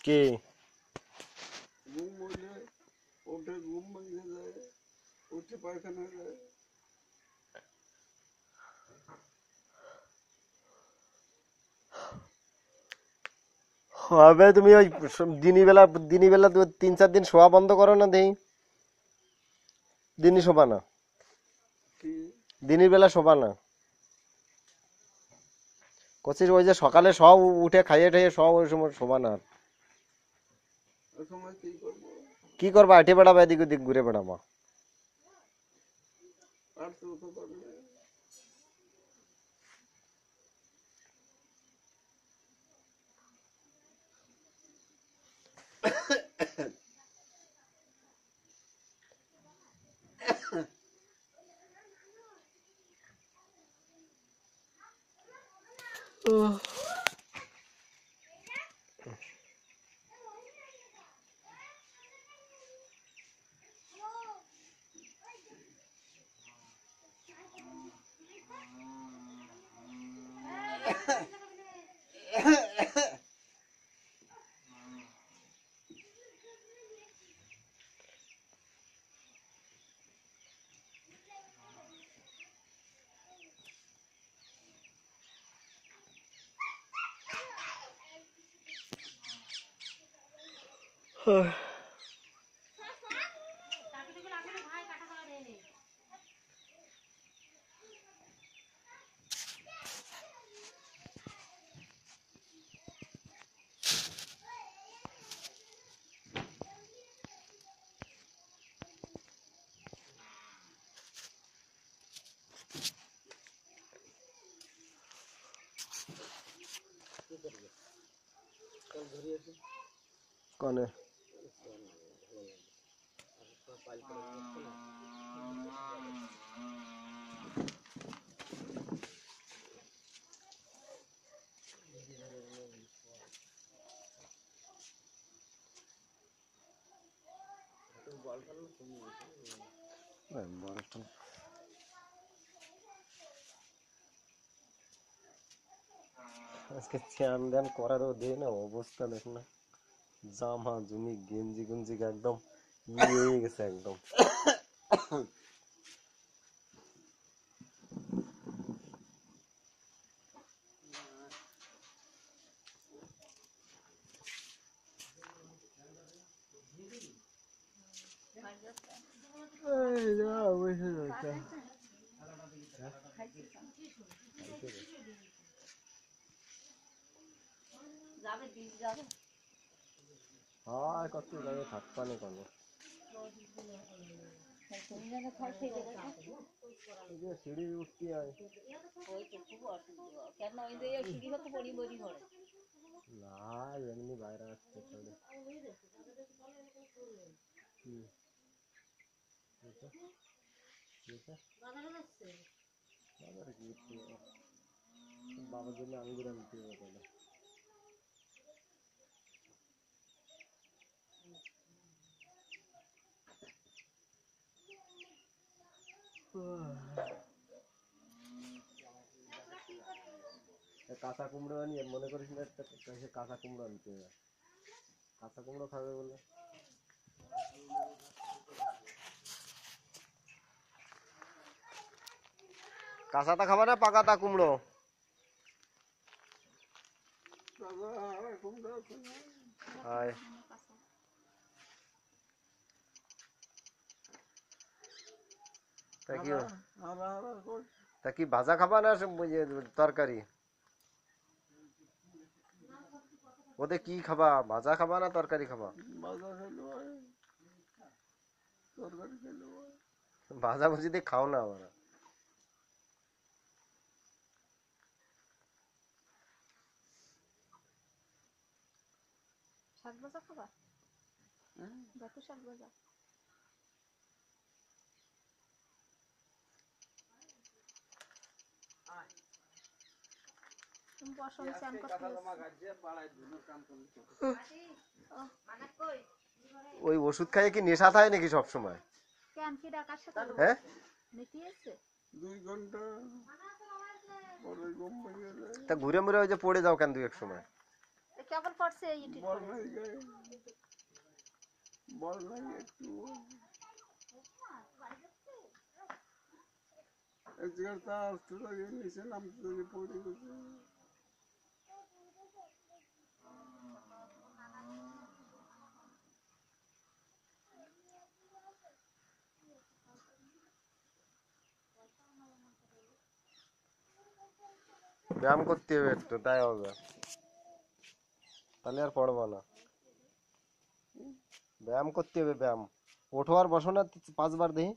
কে ঘুম হইলে ওঠে, ঘুম ভেঙে যায়, উঠে পায়খানা যায়। হবে তুমি ওই দিনী বেলা 3-4 দিন শোয়া বন্ধ করো না দেই। দিনই শোবা না, কি দিনের বেলা শোবা না। কচির ওই যে সকালে সব উঠে খাইয়ে ঠাইয়ে সব ওই সময় শোবা না। ওই সময় কি করবো? কি করবা? হেঁটে বেড়াবা, এদিক ওদিক ঘুরে বেড়াবা। আর তো উঠতে পারবে। কনে আজকে চ্যান ধ্যান করারও দেয় না, অবস্থা দেখ না, জামা জুমি গেঞ্জি গুঞ্জি একদম হয়ে গেছে একদম। হ্যাঁ কত যাবে, থাকবা না কোনো সিঁড়ি উঠতে হয় না, এমনি বাইরে আসছে বাবার জন্য আঙ্গুর আনতে হবে। কাঁচা কুমড়ো আনি, মনে করিস না একটা কাঁচা কুমড়ো আনতে হবে। কাঁচা কুমড়ো খাবে বলে কাঁচাটা খাবে না পাকাটা কুমড়ো? তা কি ভাজা খাবা না তরকারি? ওদের কি খাবা, ভাজা খাবা না তরকারি খাবা? ভাজা ভুজি দিয়ে খাও না আমরা। শাক ভাজা খাবা? দেখো শাক ভাজা ওই ওষুধ খাইয়ে কি নেশা থাকে নাকি সব সময়? হ্যাঁ 2 ঘন্টা পরে ঘুম ভেঙে যায়। তা ঘুরে মুড়ে ওই যে পড়ে যাও কেন 2-1 সময়? কেবল পড়ছে ইউটিউব বল নাই গায়ে বল নাই একটু একবার তা আসতে লাগে নিচে নামতে লাগে পড়ে গেছে ব্যায়াম করতে হবে একটু, তাই হবে, তাহলে আর পড়বো না। ব্যায়াম করতে হবে, ব্যায়াম। ওঠো আর বসো না 5 বার দেখি।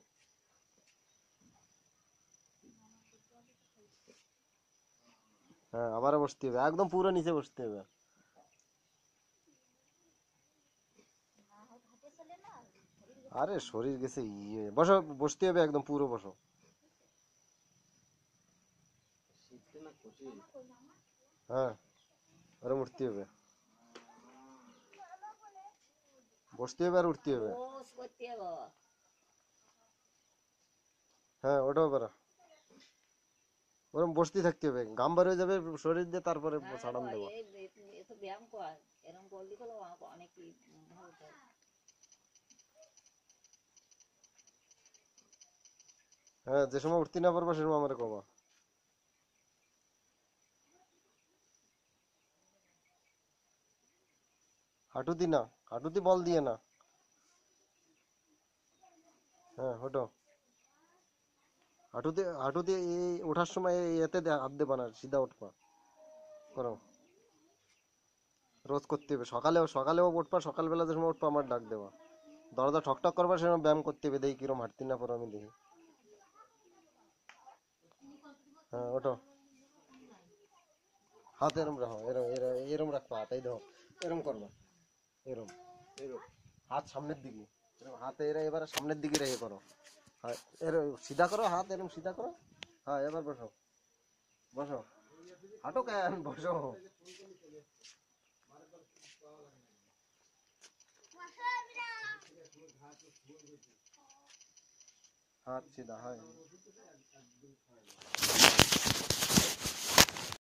হ্যাঁ, আবারও বসতে হবে, একদম পুরো নিচে বসতে হবে। আরে শরীর গেছে ইয়ে, বসো, বসতে হবে একদম পুরো বসো। হ্যাঁ, ওরম উঠতে হবে, বসতে হবে আর উঠতে হবে। হ্যাঁ, ওটাও পারা, ওরম বসতে থাকতে হবে, ঘাম বার হয়ে যাবে শরীর দিয়ে, তারপরে ছাড়ান দেবো। হ্যাঁ, যে সময় উঠতে না পারবা সে সময় আমার কমা। হাঁটুতি না, হাঁটুতি বল দিয়ে না। হ্যাঁ, ওঠো, হাঁটুতে হাঁটুতে এই ওঠার সময় এতে হাত দেবা না, সিধা উঠবা। করো, রোজ করতে হবে, সকালেও উঠবা, সকালবেলা যে সময় উঠবা আমার ডাক দেবা, দরজা ঠকঠক করবা, সে সময় ব্যায়াম করতে হবে, দেখি কিরম হাঁটতে না পারো আমি দেখি। হ্যাঁ, ওঠো, হাত এরম রাখো, এরম এরম রাখবা, হাত এই দেখো, এরম করবা, এরম এরম, হাত সামনের দিকে, এরম হাতে এবারে সামনের দিকে রেখে করো। হ্যাঁ, এরম সিধা করো, হাত এরম সিধা করো। হ্যাঁ, এবার বসো, বসো, হাঁটো কেন, বসো। হাত সিধা, হয়।